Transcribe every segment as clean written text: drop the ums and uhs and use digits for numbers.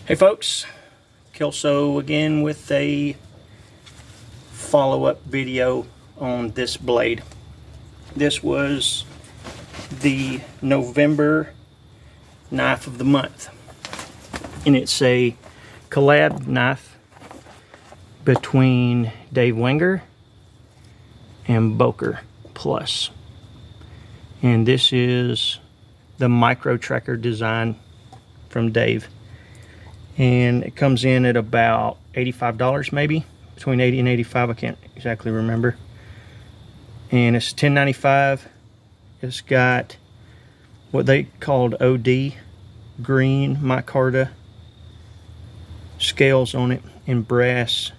Hey folks, Kelso again with a follow-up video on this blade. This was the November knife of the month, and it's a collab knife between Dave Wenger and Boker Plus, and this is the Micro Tracker design from Dave. And it comes in at about $85, maybe between 80 and 85. I can't exactly remember. And it's $10.95. It's got what they called OD green micarta scales on it and brass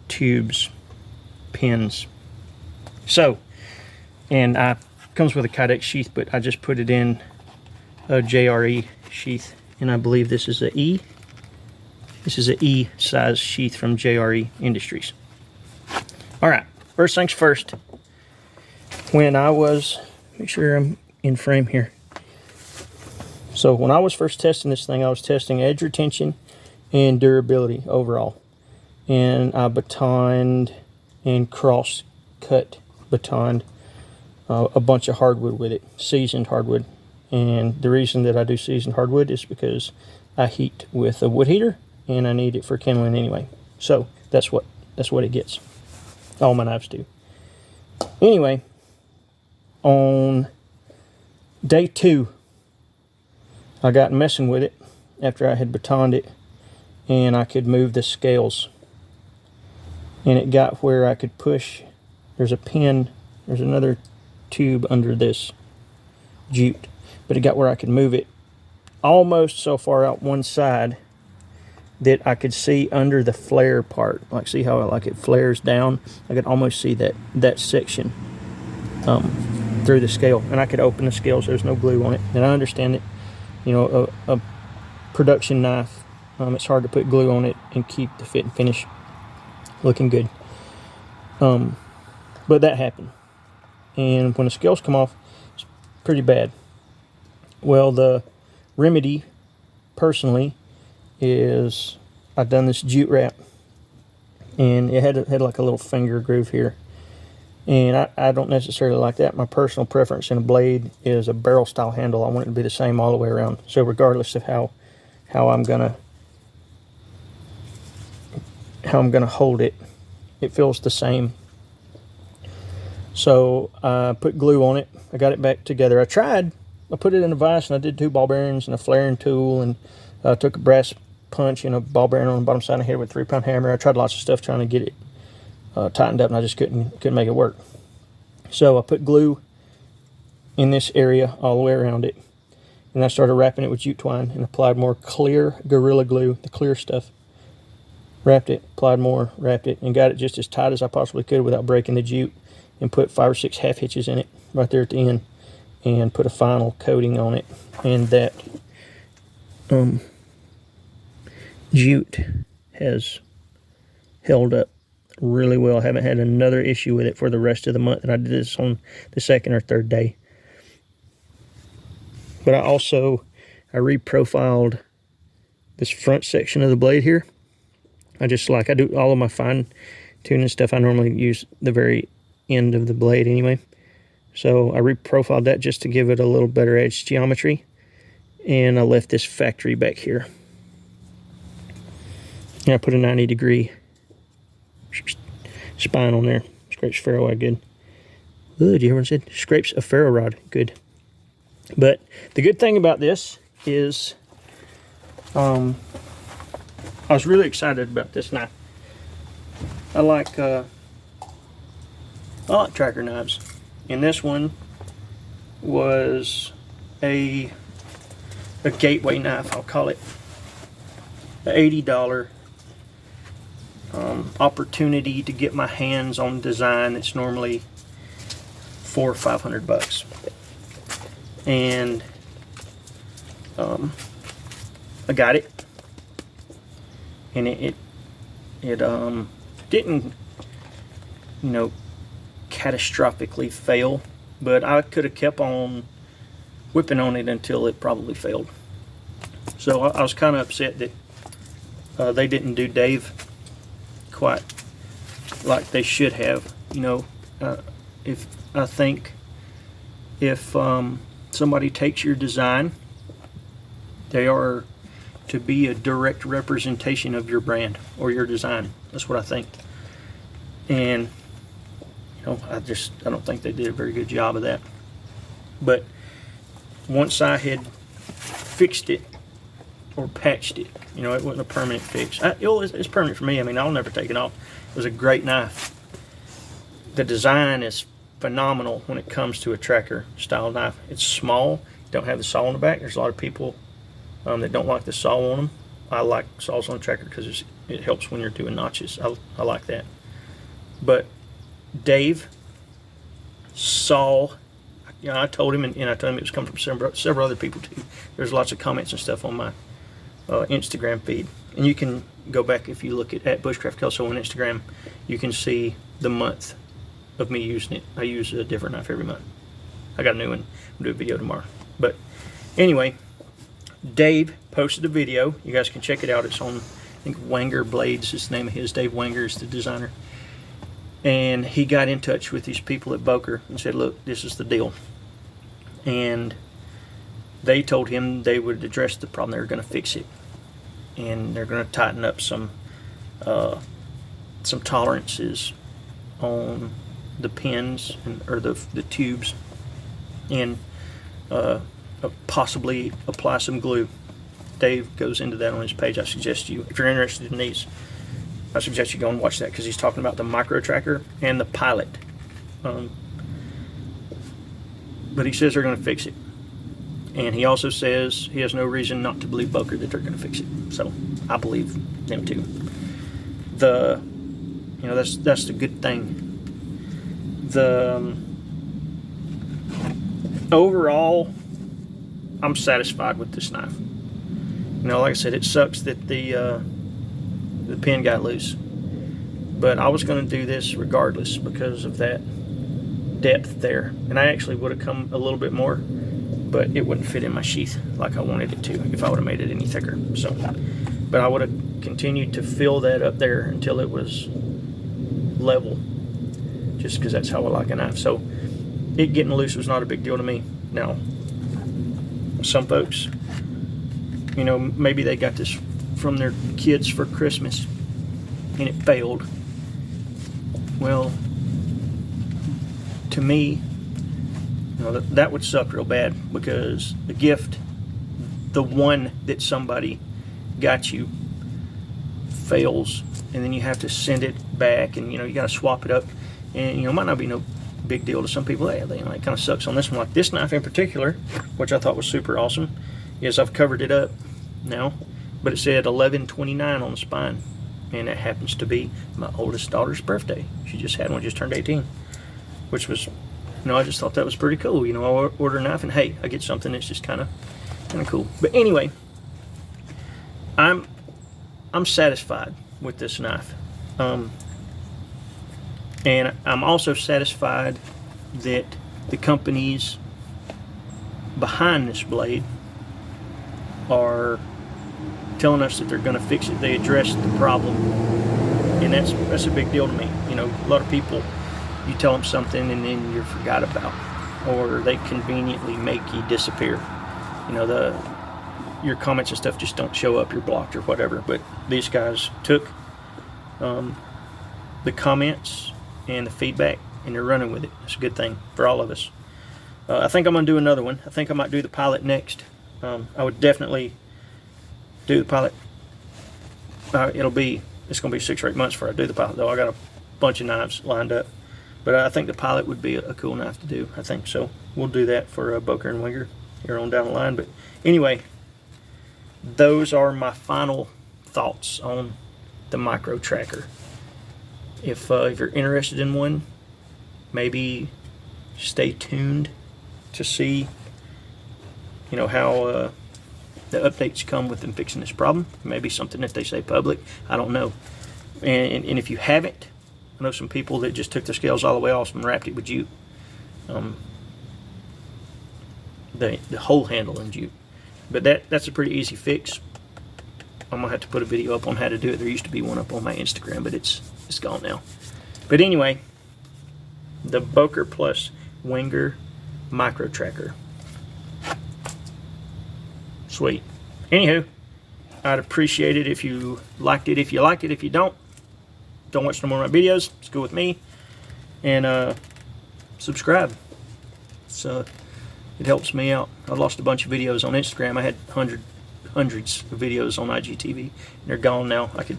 tubes pins. So, and comes with a Kydex sheath, but I just put it in a JRE sheath, and I believe this is a E. This is an E size sheath from JRE Industries. All right, first things first. When I was, make sure I'm in frame here. So when I was first testing this thing, I was testing edge retention and durability overall. And I batoned and cross cut batoned a bunch of hardwood with it, seasoned hardwood. And the reason that I do seasoned hardwood is because I heat with a wood heater, and I need it for kindling anyway. So that's what it gets. All my knives do. Anyway, on day 2, I got messing with it after I had batoned it, and I could move the scales. And it got where I could push. There's a pin, there's another tube under this jute, but it got where I could move it almost so far out one side that I could see under the flare part. Like, see how it flares down? I could almost see that section through the scale, and I could open the scales. There's no glue on it, and I understand it. You know, a production knife, it's hard to put glue on it and keep the fit and finish looking good. But that happened, and when the scales come off, it's pretty bad. Well, the remedy, personally, is I've done this jute wrap, and it had like a little finger groove here, and I don't necessarily like that. My personal preference in a blade is a barrel style handle. I want it to be the same all the way around, so regardless of how I'm gonna hold it, it feels the same. So I put glue on it. I got it back together. I put it in a vise, and I did 2 ball bearings and a flaring tool, and took a brass punch and a ball bearing on the bottom side of the head with a 3-pound hammer. I tried lots of stuff trying to get it tightened up, and I just couldn't make it work. So I put glue in this area all the way around it, and I started wrapping it with jute twine and applied more clear Gorilla Glue, the clear stuff. Wrapped it, applied more, wrapped it, and got it just as tight as I possibly could without breaking the jute, and put 5 or 6 half hitches in it right there at the end, and put a final coating on it. And that jute has held up really well. I haven't had another issue with it for the rest of the month, and I did this on the 2nd or 3rd day. But I reprofiled this front section of the blade here. I do all of my fine tuning stuff. I normally use the very end of the blade anyway. So I reprofiled that just to give it a little better edge geometry, and I left this factory back here. And I put a 90-degree spine on there. Scrapes ferro rod good. Ooh, did you hear what I said? Scrapes a ferro rod good. But the good thing about this is I was really excited about this knife. I like tracker knives, and this one was a gateway knife, I'll call it. An $80 opportunity to get my hands on design that's normally $400 or $500, and I got it, and it didn't, catastrophically fail, but I could have kept on whipping on it until it probably failed. So I was kind of upset that They didn't do Dave quite like they should have. You know, if I think if somebody takes your design, they are to be a direct representation of your brand or your design. That's what I think. And you know, I don't think they did a very good job of that. But once I had fixed it or patched it, you know, it wasn't a permanent fix. It's permanent for me. I mean, I'll never take it off. It was a great knife. The design is phenomenal when it comes to a tracker style knife. It's small, don't have the saw on the back. There's a lot of people that don't like the saw on them. I like saws on a tracker because it helps when you're doing notches. I like that. But Dave saw, you know, I told him, and I told him it was coming from several other people too. There's lots of comments and stuff on my Instagram feed, and you can go back if you look at Bushcraft Kelso on Instagram. You can see the month of me using it. I use a different knife every month. I got a new one. I'll do a video tomorrow. But anyway, Dave posted a video. You guys can check it out. It's on, I think, Wenger Blades is the name of his. Dave Wenger is the designer. And he got in touch with these people at Boker and said, look, this is the deal. And they told him they would address the problem. They were going to fix it. And they're going to tighten up some tolerances on the pins or the tubes, and possibly apply some glue. Dave goes into that on his page. I suggest you, if you're interested in these, I suggest you go and watch that, because he's talking about the Micro Tracker and the Pilot. But he says they're going to fix it. And he also says he has no reason not to believe Boker that they're going to fix it. So I believe them too. You know, that's the good thing. Overall, I'm satisfied with this knife. You know, like I said, it sucks that the pin got loose, but I was going to do this regardless because of that depth there, and I actually would have come a little bit more, but it wouldn't fit in my sheath like I wanted it to if I would have made it any thicker. So, but I would have continued to fill that up there until it was level, just because that's how I like a knife. So it getting loose was not a big deal to me. Now, some folks, you know, maybe they got this from their kids for Christmas and it failed. Well, to me, you know, that would suck real bad, because the gift, the one that somebody got you, fails, and then you have to send it back, and you know, you got to swap it up, and you know, it might not be no big deal to some people. Hey, you know, it kind of sucks on this one. Like this knife in particular, which I thought was super awesome, is I've covered it up now, but it said 11/29 on the spine, and it happens to be my oldest daughter's birthday. She just had one, just turned 18, which was, you know, I just thought that was pretty cool. You know, I order a knife and hey, I get something that's just kind of cool. But anyway, I'm satisfied with this knife, and I'm also satisfied that the companies behind this blade are telling us that they're going to fix it. They addressed the problem, and that's a big deal to me. You know, a lot of people, you tell them something and then you're forgot about, or they conveniently make you disappear. You know, your comments and stuff just don't show up, you're blocked or whatever. But these guys took the comments and the feedback and they're running with it. It's a good thing for all of us. I think I'm going to do another one. I think I might do the Pilot next. I would definitely do the Pilot. It's going to be 6 or 8 months before I do the Pilot, though. I got a bunch of knives lined up, but I think the Pilot would be a cool knife to do. I think so. We'll do that for Boker and Wenger here on down the line. But anyway, those are my final thoughts on the Micro Tracker. If you're interested in one, maybe stay tuned to see, you know, how the updates come with them fixing this problem. Maybe something that they say public, I don't know. And if you haven't, I know some people that just took the scales all the way off and wrapped it with jute, the whole handle in jute. But that's a pretty easy fix. I'm gonna have to put a video up on how to do it. There used to be one up on my Instagram, but it's gone now. But anyway, the Boker plus Wengermicro Tracker. Sweet. Anywho, I'd appreciate it if you liked it. If you liked it, if you don't watch no more of my videos, it's good with me. And subscribe. So it helps me out. I lost a bunch of videos on Instagram. I had hundreds of videos on IGTV, and they're gone now. I could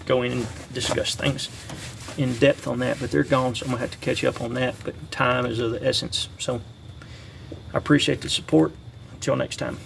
go in and discuss things in depth on that, but they're gone, so I'm gonna have to catch up on that. But time is of the essence. So I appreciate the support. Until next time.